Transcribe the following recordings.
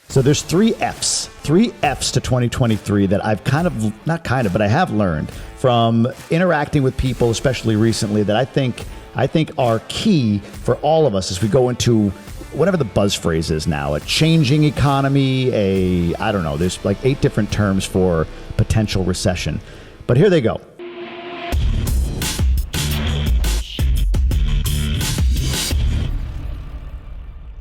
So there's three F's to 2023 that I've but I have learned from interacting with people, especially recently, that I think are key for all of us as we go into whatever the buzz phrase is now, a changing economy, there's like 8 different terms for potential recession. But here they go.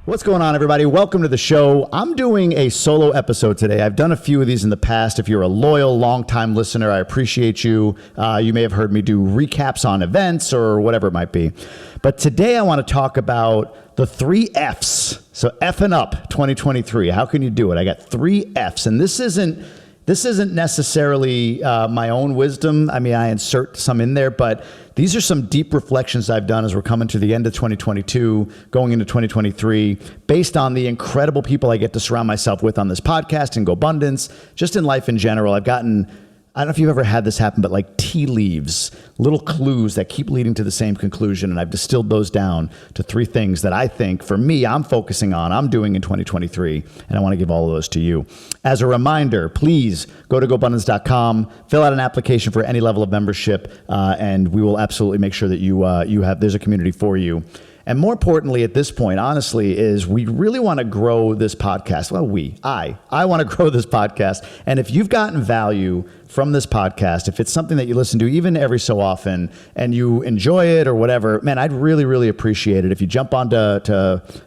What's going on, everybody? Welcome to the show. I'm doing a solo episode today. I've done a few of these in the past. If you're a loyal, long-time listener, I appreciate you. You may have heard me do recaps on events or whatever it might be. But today I want to talk about the 3 F's. So F'ing up 2023. How can you do it? I got 3 F's, and this isn't necessarily my own wisdom. I mean, I insert some in there, but these are some deep reflections I've done as we're coming to the end of 2022, going into 2023, based on the incredible people I get to surround myself with on this podcast and GoBundance, just in life in general. I've gotten, I don't know if you've ever had this happen, but like tea leaves, little clues that keep leading to the same conclusion. And I've distilled those down to 3 things that I think, for me, I'm focusing on, I'm doing in 2023. And I want to give all of those to you. As a reminder, please go to GoBundance.com, fill out an application for any level of membership, and we will absolutely make sure that there's a community for you. And more importantly, at this point, honestly, is we really want to grow this podcast. Well, I want to grow this podcast. And if you've gotten value from this podcast, if it's something that you listen to even every so often and you enjoy it or whatever, man, I'd really, really appreciate it if you jump onto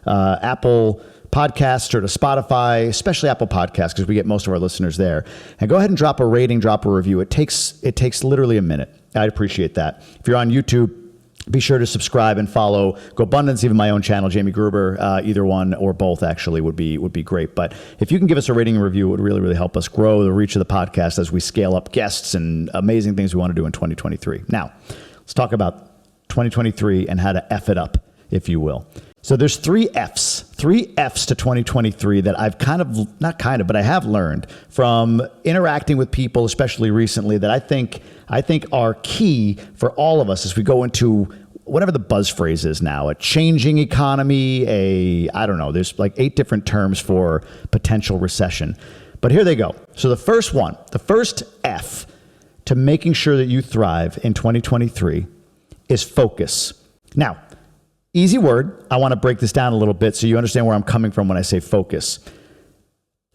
Apple Podcasts or to Spotify, especially Apple Podcasts, because we get most of our listeners there. And go ahead and drop a rating, drop a review. It takes literally a minute. I'd appreciate that. If you're on YouTube, be sure to subscribe and follow GoBundance, even my own channel, Jamie Gruber. Either one or both actually would be great. But if you can give us a rating and review, it would really, really help us grow the reach of the podcast as we scale up guests and amazing things we want to do in 2023. Now, let's talk about 2023 and how to F it up, if you will. So there's 3 F's to 2023 that I've I have learned from interacting with people, especially recently, that I think are key for all of us as we go into whatever the buzz phrase is now, a changing economy, there's like 8 different terms for potential recession. But here they go. So the first F to making sure that you thrive in 2023 is focus. Now, easy word. I want to break this down a little bit so you understand where I'm coming from when I say focus.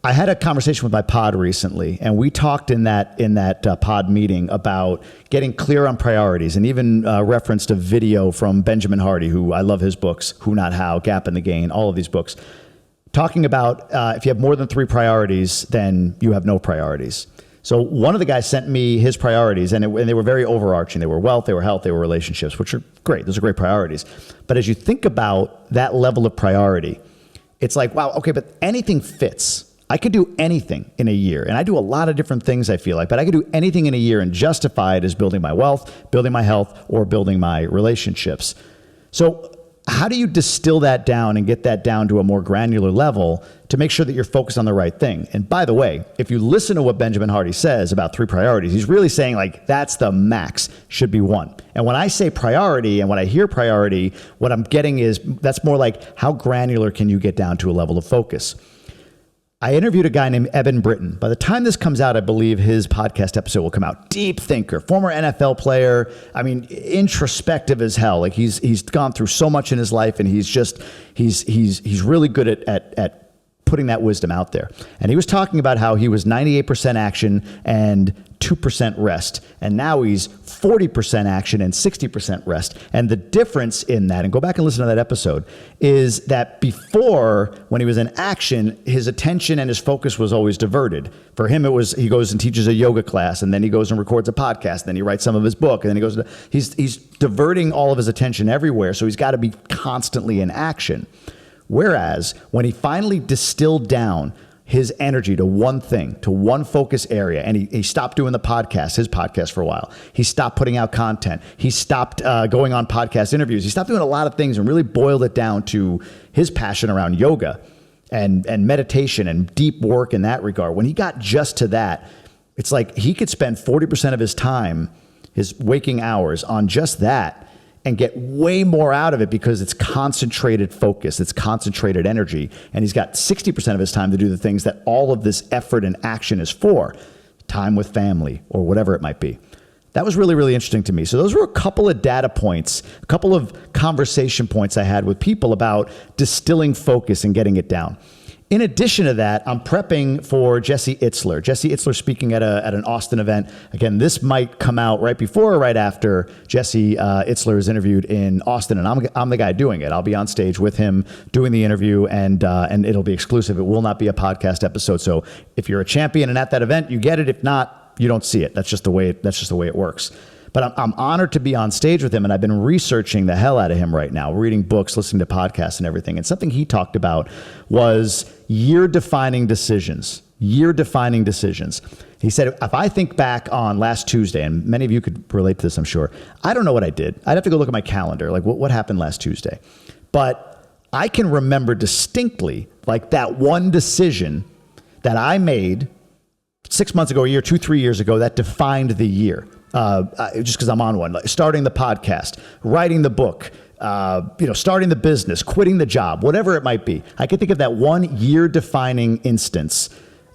I had a conversation with my pod recently, and we talked in that pod meeting about getting clear on priorities, and even referenced a video from Benjamin Hardy, who I love his books, Who Not How, Gap in the Gain, all of these books, talking about if you have more than 3 priorities, then you have no priorities. So one of the guys sent me his priorities, and they were very overarching. They were wealth, they were health, they were relationships, which are great. Those are great priorities. But as you think about that level of priority, it's like, wow, okay, but anything fits. I could do anything in a year, and I do a lot of different things, I feel like, but I could do anything in a year and justify it as building my wealth, building my health, or building my relationships. So how do you distill that down and get that down to a more granular level to make sure that you're focused on the right thing? And by the way, if you listen to what Benjamin Hardy says about 3 priorities, he's really saying like that's the max, should be 1. And when I say priority and when I hear priority, what I'm getting is that's more like how granular can you get down to a level of focus? I interviewed a guy named Evan Britton. By the time this comes out, I believe his podcast episode will come out. Deep thinker, former NFL player. I mean, introspective as hell. Like he's gone through so much in his life, and he's really good at putting that wisdom out there. And he was talking about how he was 98% action and 2% rest. And now he's 40% action and 60% rest. And the difference in that, and go back and listen to that episode, is that before, when he was in action, his attention and his focus was always diverted. For him, it was, he goes and teaches a yoga class, and then he goes and records a podcast, and then he writes some of his book, and then he goes, he's diverting all of his attention everywhere. So he's got to be constantly in action. Whereas when he finally distilled down his energy to one thing, to one focus area, and he stopped doing his podcast for a while. He stopped putting out content. He stopped going on podcast interviews. He stopped doing a lot of things and really boiled it down to his passion around yoga and meditation and deep work in that regard. When he got just to that, it's like he could spend 40% of his time, his waking hours, on just that. and get way more out of it because it's concentrated focus, it's concentrated energy. And he's got 60% of his time to do the things that all of this effort and action is for, time with family or whatever it might be. That was really, really interesting to me. So those were a couple of data points, a couple of conversation points I had with people about distilling focus and getting it down. In addition to that, I'm prepping for Jesse Itzler. Jesse Itzler speaking at an Austin event. Again, this might come out right before or right after Jesse Itzler is interviewed in Austin, and I'm the guy doing it. I'll be on stage with him doing the interview, and it'll be exclusive. It will not be a podcast episode. So if you're a champion and at that event, you get it. If not, you don't see it. That's just the way it works. But I'm honored to be on stage with him, and I've been researching the hell out of him right now, reading books, listening to podcasts and everything. And something he talked about was year-defining decisions. Year-defining decisions. He said, if I think back on last Tuesday, and many of you could relate to this, I'm sure, I don't know what I did. I'd have to go look at my calendar, like what happened last Tuesday. But I can remember distinctly, like that one decision that I made 6 months ago, a year, 2-3 years ago, that defined the year. Just because I'm on one, like starting the podcast, writing the book, starting the business, quitting the job, whatever it might be. I can think of that one year defining instance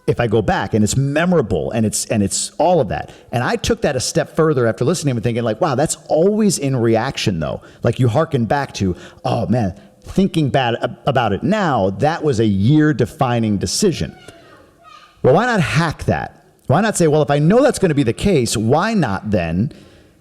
if I go back, and it's memorable, and it's all of that. And I took that a step further after listening and thinking like, wow, that's always in reaction though. Like you hearken back to, oh man, thinking bad about it now, that was a year defining decision. Well, why not hack that? Why not say, well, if I know that's going to be the case, why not then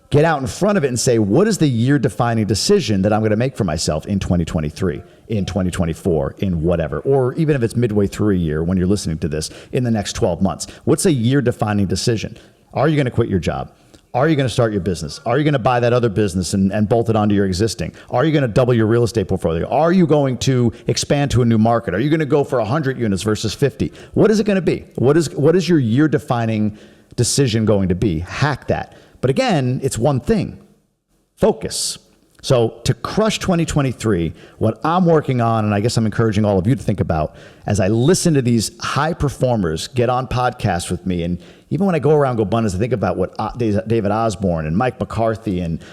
get out in front of it and say, what is the year-defining decision that I'm going to make for myself in 2023, in 2024, in whatever, or even if it's midway through a year when you're listening to this, in the next 12 months? What's a year-defining decision? Are you going to quit your job? Are you going to start your business? Are you going to buy that other business and bolt it onto your existing? Are you going to double your real estate portfolio? Are you going to expand to a new market? Are you going to go for 100 units versus 50? What is it going to be? What is your year-defining decision going to be? Hack that. But again, it's one thing: focus. So to crush 2023, what I'm working on, and I guess I'm encouraging all of you to think about, as I listen to these high performers get on podcasts with me, and even when I go around GoBundance, I think about what David Osborne and Mike McCarthy and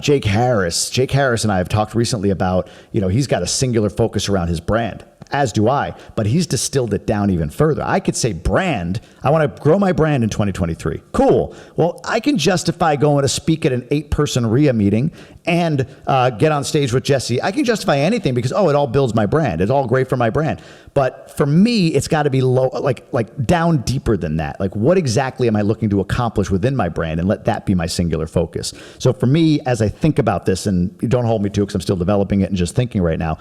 Jake Harris. Jake Harris and I have talked recently about, he's got a singular focus around his brand, as do I, but he's distilled it down even further. I could say brand, I want to grow my brand in 2023. Cool. Well, I can justify going to speak at an 8-person RIA meeting and get on stage with Jesse. I can justify anything because, it all builds my brand. It's all great for my brand. But for me, it's got to be low, like down deeper than that. Like, what exactly am I looking to accomplish within my brand, and let that be my singular focus. So for me, as I think about this, and you don't hold me to it because I'm still developing it and just thinking right now,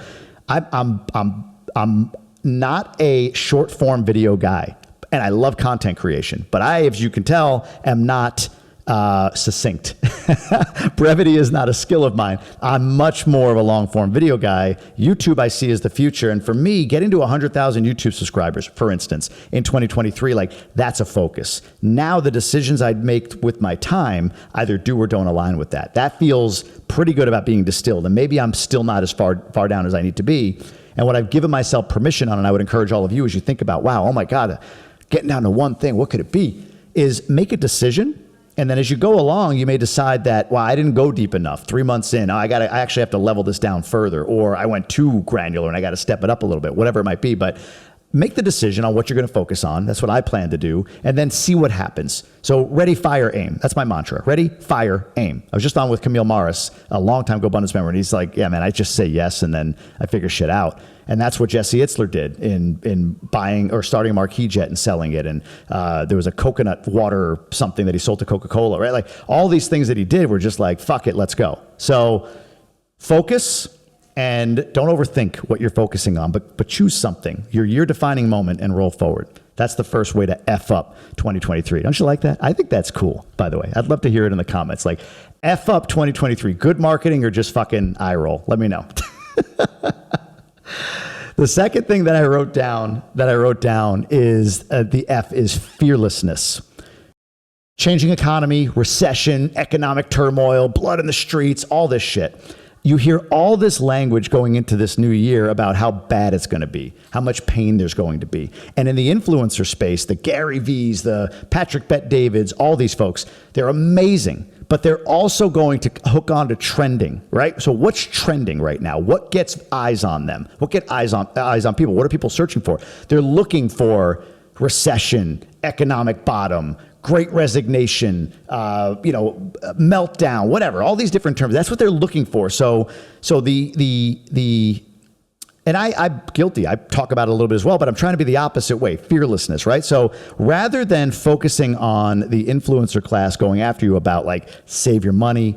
I'm not a short form video guy, and I love content creation, but I, as you can tell, am not succinct. Brevity is not a skill of mine. I'm much more of a long form video guy. YouTube I see as the future. And for me, getting to 100,000 YouTube subscribers, for instance, in 2023, that's a focus. Now the decisions I'd make with my time either do or don't align with that. That feels pretty good about being distilled. And maybe I'm still not as far down as I need to be. And what I've given myself permission on, and I would encourage all of you as you think about, wow, oh my God, getting down to one thing, what could it be? Is make a decision. And then as you go along, you may decide that, well, I didn't go deep enough. 3 months in, I actually have to level this down further, or I went too granular and I got to step it up a little bit, whatever it might be. But make the decision on what you're going to focus on. That's what I plan to do. And then see what happens. So ready, fire, aim. That's my mantra. Ready, fire, aim. I was just on with Camille Morris, a longtime GoBundance member, and he's like, yeah, man, I just say yes, and then I figure shit out. And that's what Jesse Itzler did in buying or starting a Marquis Jet and selling it. And there was a coconut water something that he sold to Coca-Cola, right? Like all these things that he did were just like, fuck it, let's go. So focus. And don't overthink what you're focusing on, but choose something, your year-defining moment, and roll forward. That's the first way to F up 2023. Don't you like that? I think that's cool, by the way. I'd love to hear it in the comments. Like, F up 2023, good marketing or just fucking eye roll? Let me know. The second thing that I wrote down is the F is fearlessness. Changing economy, recession, economic turmoil, blood in the streets, all this shit. you hear all this language going into this new year about how bad it's going to be, how much pain there's going to be. And in the influencer space, the Gary V's, the Patrick Bet-Davids, all these folks, they're amazing, but they're also going to hook on to trending, right? So what's trending right now? What gets eyes on them? What get eyes on people? What are people searching for? They're looking for recession, economic bottom, great resignation, meltdown, whatever, all these different terms. That's what they're looking for. So and I'm guilty. I talk about it a little bit as well, but I'm trying to be the opposite way, fearlessness, right? So rather than focusing on the influencer class going after you about like, save your money,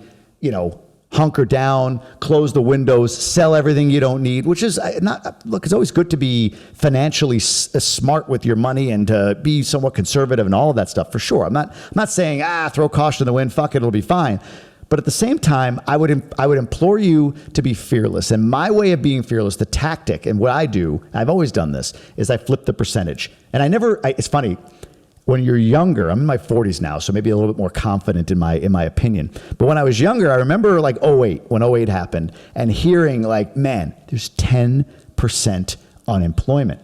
hunker down, close the windows, sell everything you don't need, which is not, look, it's always good to be financially smart with your money and to be somewhat conservative and all of that stuff for sure. I'm not saying, throw caution to the wind, fuck it, it'll be fine. But at the same time, I would implore you to be fearless. And my way of being fearless, the tactic and what I do, I've always done this, is I flip the percentage. And it's funny, when you're younger, I'm in my 40s now, so maybe a little bit more confident in my opinion. But when I was younger, I remember like 08, when 08 happened, and hearing like, man, there's 10% unemployment.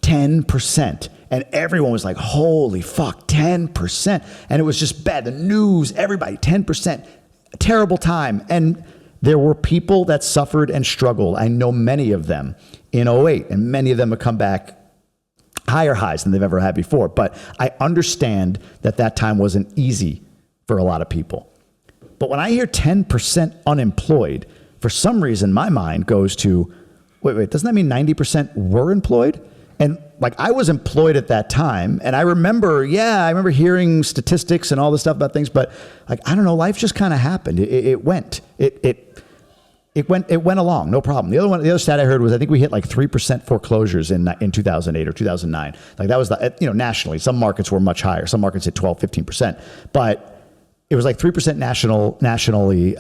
10%. And everyone was like, holy fuck, 10%. And it was just bad. The news, everybody, 10%. Terrible time. And there were people that suffered and struggled. I know many of them in 08, and many of them have come back higher highs than they've ever had before. But I understand that time wasn't easy for a lot of people. But when I hear 10% unemployed, for some reason, my mind goes to, wait, doesn't that mean 90% were employed? And like, I was employed at that time. And I remember hearing statistics and all this stuff about things, but like, I don't know, life just kind of happened. It went along, no problem. The other stat I heard was, I think we hit like 3% foreclosures in 2008 or 2009. Like that was nationally, some markets were much higher. Some markets hit 12, 15%, but it was like 3% nationally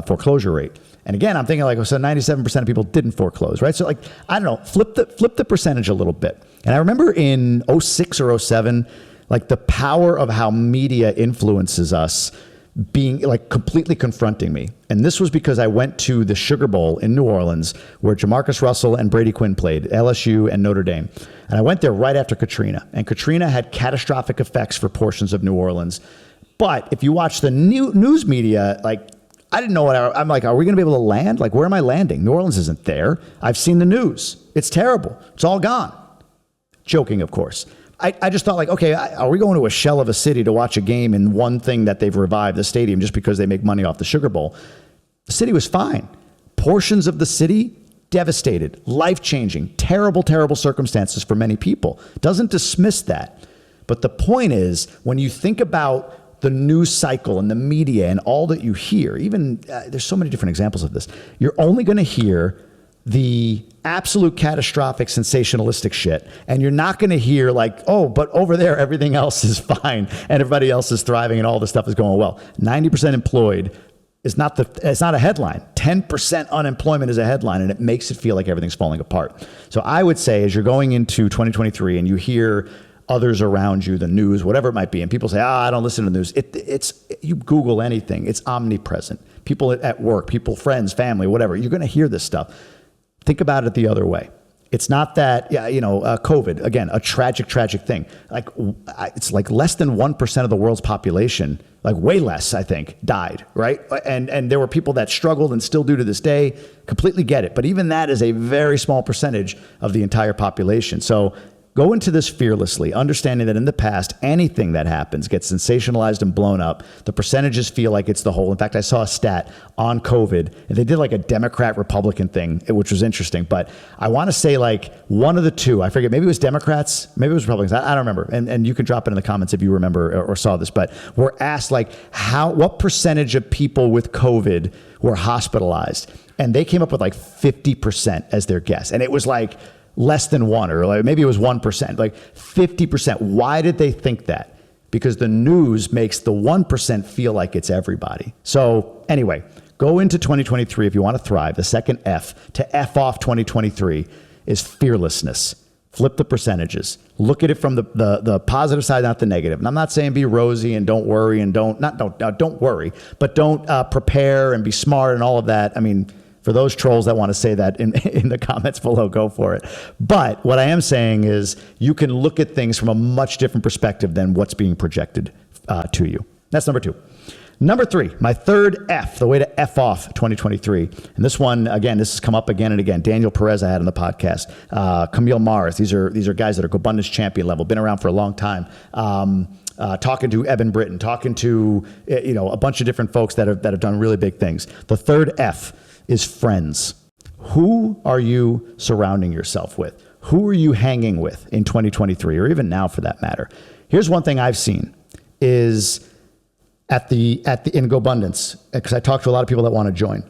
foreclosure rate. And again, I'm thinking like, so 97% of people didn't foreclose, right? So like, I don't know, flip the percentage a little bit. And I remember in 06 or 07, like the power of how media influences us being like completely confronting me. And this was because I went to the Sugar Bowl in New Orleans, where Jamarcus Russell and Brady Quinn played, LSU and Notre Dame. And I went there right after Katrina. And Katrina had catastrophic effects for portions of New Orleans. But if you watch the news media, like, I didn't know I'm like, are we going to be able to land? Like, where am I landing? New Orleans isn't there. I've seen the news. It's terrible. It's all gone. Joking, of course. I just thought like, okay, are we going to a shell of a city to watch a game in one thing that they've revived the stadium just because they make money off the Sugar Bowl? The city was fine. Portions of the city, devastated, life-changing, terrible, terrible circumstances for many people. Doesn't dismiss that. But the point is, when you think about the news cycle and the media and all that you hear, even there's so many different examples of this, you're only going to hear the absolute catastrophic sensationalistic shit, and you're not going to hear like, oh, but over there everything else is fine and everybody else is thriving and all this stuff is going well. 90% employed is not it's not a headline. 10% unemployment is a headline, and it makes it feel like everything's falling apart. So I would say, as you're going into 2023 and you hear others around you, the news, whatever it might be, and people say, I don't listen to the news. It's you Google anything, it's omnipresent. People at work, people, friends, family, whatever, you're going to hear this stuff. Think about it the other way. It's not that, COVID, again, a tragic thing. Like, it's like less than 1% of the world's population, like way less, I think, died, right? And there were people that struggled and still do to this day. Completely get it. But even that is a very small percentage of the entire population. So go into this fearlessly, understanding that in the past, anything that happens gets sensationalized and blown up. The percentages feel like it's the whole. In fact, I saw a stat on COVID, and they did like a Democrat-Republican thing, which was interesting. But I want to say like one of the two, I forget, maybe it was Democrats, maybe it was Republicans, I don't remember. And you can drop it in the comments if you remember or saw this. But we're asked like, what percentage of people with COVID were hospitalized? And they came up with like 50% as their guess. And it was like less than one, or like maybe it was 1%, like 50%. Why did they think that? Because the news makes the 1% feel like it's everybody. So anyway, go into 2023 if you want to thrive. The second F to F off 2023 is fearlessness. Flip the percentages. Look at it from the positive side, not the negative. And I'm not saying be rosy and don't worry and don't worry, but don't prepare and be smart and all of that. I mean, For those trolls that want to say that in the comments below, go for it. But what I am saying is you can look at things from a much different perspective than what's being projected to you. That's number 2. Number 3, my third F, the way to F off 2023. And this one, again, this has come up again and again. Daniel Perez I had on the podcast. Camille Mars. These are guys that are GoBundance champion level, been around for a long time. Talking to Eben Britton, talking to a bunch of different folks that have done really big things. The third F is friends. Who are you surrounding yourself with? Who are you hanging with in 2023, or even now for that matter? Here's one thing I've seen is in GoBundance, because I talk to a lot of people that want to join,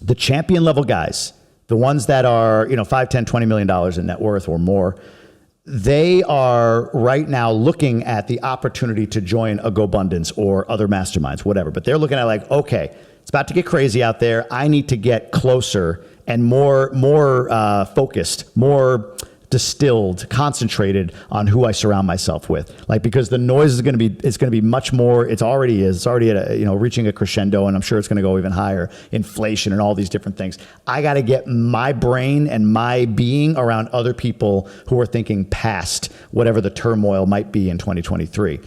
the champion level guys, the ones that are, $5, $10, $20 million in net worth or more, they are right now looking at the opportunity to join a GoBundance or other masterminds, whatever. But they're looking at like, okay, it's about to get crazy out there. I need to get closer and more focused, more distilled, concentrated on who I surround myself with. Like, because the noise is going to be much more. It's already at reaching a crescendo, and I'm sure it's going to go even higher. Inflation and all these different things. I got to get my brain and my being around other people who are thinking past whatever the turmoil might be in 2023.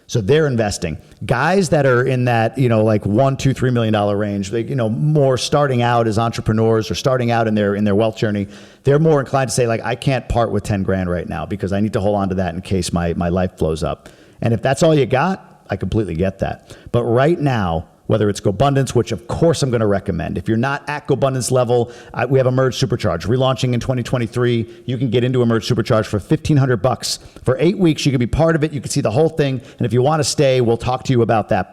So they're investing. Guys that are in that, like $1, $2, $3 million range, more starting out as entrepreneurs or starting out in their wealth journey, they're more inclined to say, like, I can't part with 10 grand right now because I need to hold on to that in case my life blows up. And if that's all you got, I completely get that. But right now, whether it's GoBundance, which of course I'm going to recommend. If you're not at GoBundance level, we have Emerge Supercharge relaunching in 2023. You can get into Emerge Supercharge for $1,500 for 8 weeks. You can be part of it. You can see the whole thing. And if you want to stay, we'll talk to you about that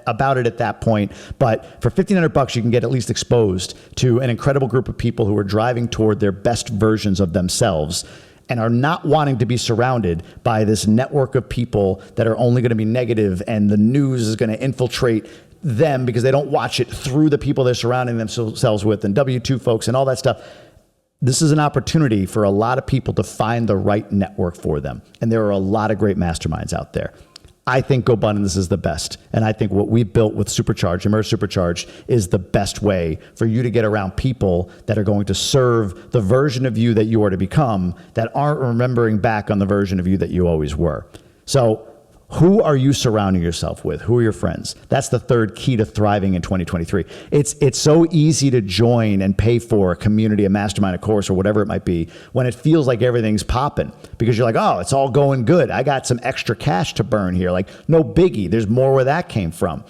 about it at that point. But for $1,500, you can get at least exposed to an incredible group of people who are driving toward their best versions of themselves and are not wanting to be surrounded by this network of people that are only going to be negative, and the news is going to infiltrate them because they don't watch it through the people they're surrounding themselves with, and W-2 folks and all that stuff. This is an opportunity for a lot of people to find the right network for them. And there are a lot of great masterminds out there. I think GoBundance is the best. And I think what we built with Supercharge, Immerse Supercharge, is the best way for you to get around people that are going to serve the version of you that you are to become, that aren't remembering back on the version of you that you always were. So who are you surrounding yourself with? Who are your friends? That's the third key to thriving in 2023. It's so easy to join and pay for a community, a mastermind, a course, or whatever it might be, when it feels like everything's popping because you're like, oh, it's all going good. I got some extra cash to burn here. Like, no biggie. There's more where that came from.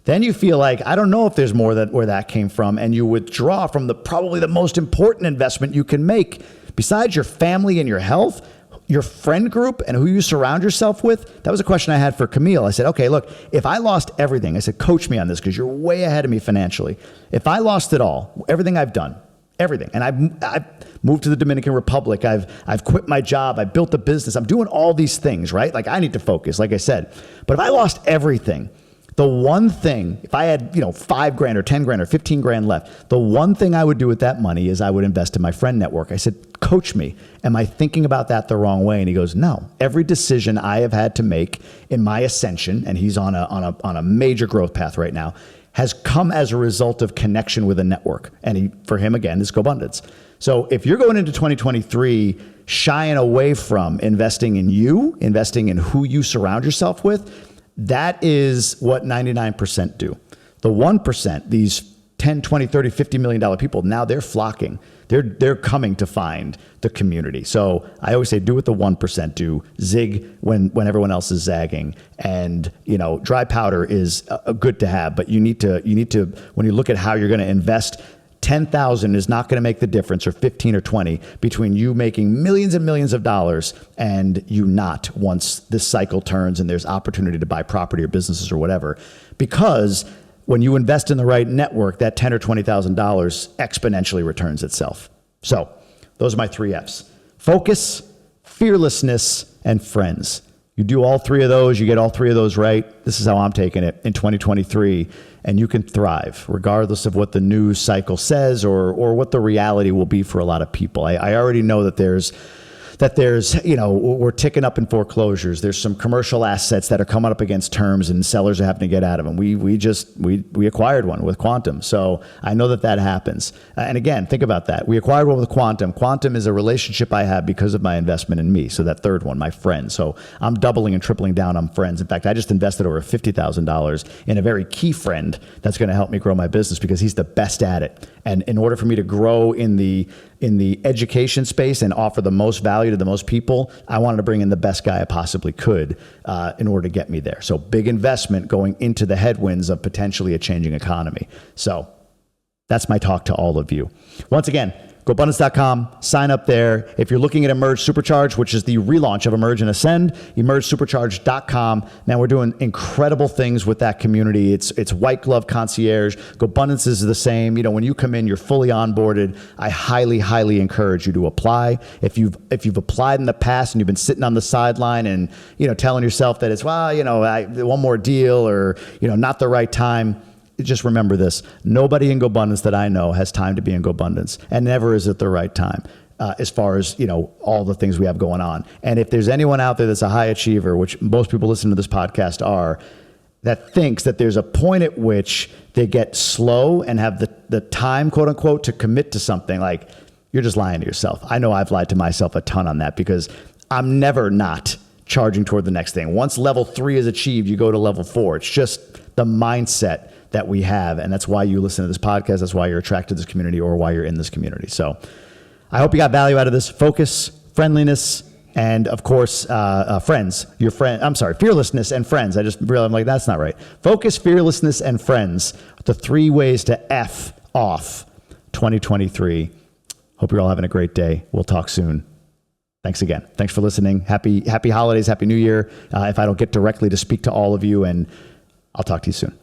Then you feel like, I don't know if there's more where that came from, and you withdraw from probably the most important investment you can make besides your family and your health. Your friend group and who you surround yourself with. That was a question I had for Camille. I said, okay, look, if I lost everything, I said, coach me on this because you're way ahead of me financially. If I lost it all, everything I've done, everything, and I've moved to the Dominican Republic, I've quit my job, I built a business, I'm doing all these things, right? Like, I need to focus, like I said. But if I lost everything, the one thing, if I had, $5 grand or 10 grand or 15 grand left, the one thing I would do with that money is I would invest in my friend network. I said, coach me. Am I thinking about that the wrong way? And he goes, no. Every decision I have had to make in my ascension, and he's on a major growth path right now, has come as a result of connection with a network. And for him, again, is GoBundance. So if you're going into 2023 shying away from investing in you, investing in who you surround yourself with, that is what 99% do. The 1%, these 10, 20, 30, $50 million people, now they're flocking. They're coming to find the community. So I always say, do what the 1% do. Zig when everyone else is zagging. And, dry powder is good to have, but you need to, when you look at how you're going to invest, 10,000 is not going to make the difference, or 15 or 20, between you making millions and millions of dollars and you not, once this cycle turns and there's opportunity to buy property or businesses or whatever. Because when you invest in the right network, that $10,000 or $20,000 exponentially returns itself. So those are my 3 F's: focus, fearlessness, and friends. You do all 3 of those, you get all 3 of those right. This is how I'm taking it in 2023. And you can thrive regardless of what the news cycle says or what the reality will be for a lot of people. I already know that there's that there's, we're ticking up in foreclosures. There's some commercial assets that are coming up against terms and sellers are having to get out of them. We acquired one with Quantum. So I know that happens. And again, think about that. We acquired one with Quantum. Quantum is a relationship I have because of my investment in me. So that third one, my friend. So I'm doubling and tripling down on friends. In fact, I just invested over $50,000 in a very key friend that's going to help me grow my business because he's the best at it. And in order for me to grow in the education space and offer the most value to the most people, I wanted to bring in the best guy I possibly could in order to get me there. So big investment going into the headwinds of potentially a changing economy. So that's my talk to all of you. Once again, GoBundance.com, sign up there. If you're looking at Emerge Supercharge, which is the relaunch of Emerge and Ascend, EmergeSupercharge.com. Man, we're doing incredible things with that community. It's white glove concierge. GoBundance is the same. When you come in, you're fully onboarded. I highly, highly encourage you to apply. If you've applied in the past and you've been sitting on the sideline and telling yourself that it's one more deal or not the right time. Just remember this. Nobody in GoBundance that I know has time to be in GoBundance, and never is it the right time as far as, all the things we have going on. And if there's anyone out there that's a high achiever, which most people listening to this podcast are, that thinks that there's a point at which they get slow and have the time, quote unquote, to commit to something, like, you're just lying to yourself. I know I've lied to myself a ton on that because I'm never not charging toward the next thing. Once level 3 is achieved, you go to level 4. It's just the mindset that we have. And that's why you listen to this podcast. That's why you're attracted to this community or why you're in this community. So I hope you got value out of this. Focus, friendliness, and of course, friends. Fearlessness and friends. I just realized, I'm like, that's not right. Focus, fearlessness, and friends. The 3 ways to F off 2023. Hope you're all having a great day. We'll talk soon. Thanks again. Thanks for listening. Happy holidays. Happy New Year. If I don't get directly to speak to all of you, and I'll talk to you soon.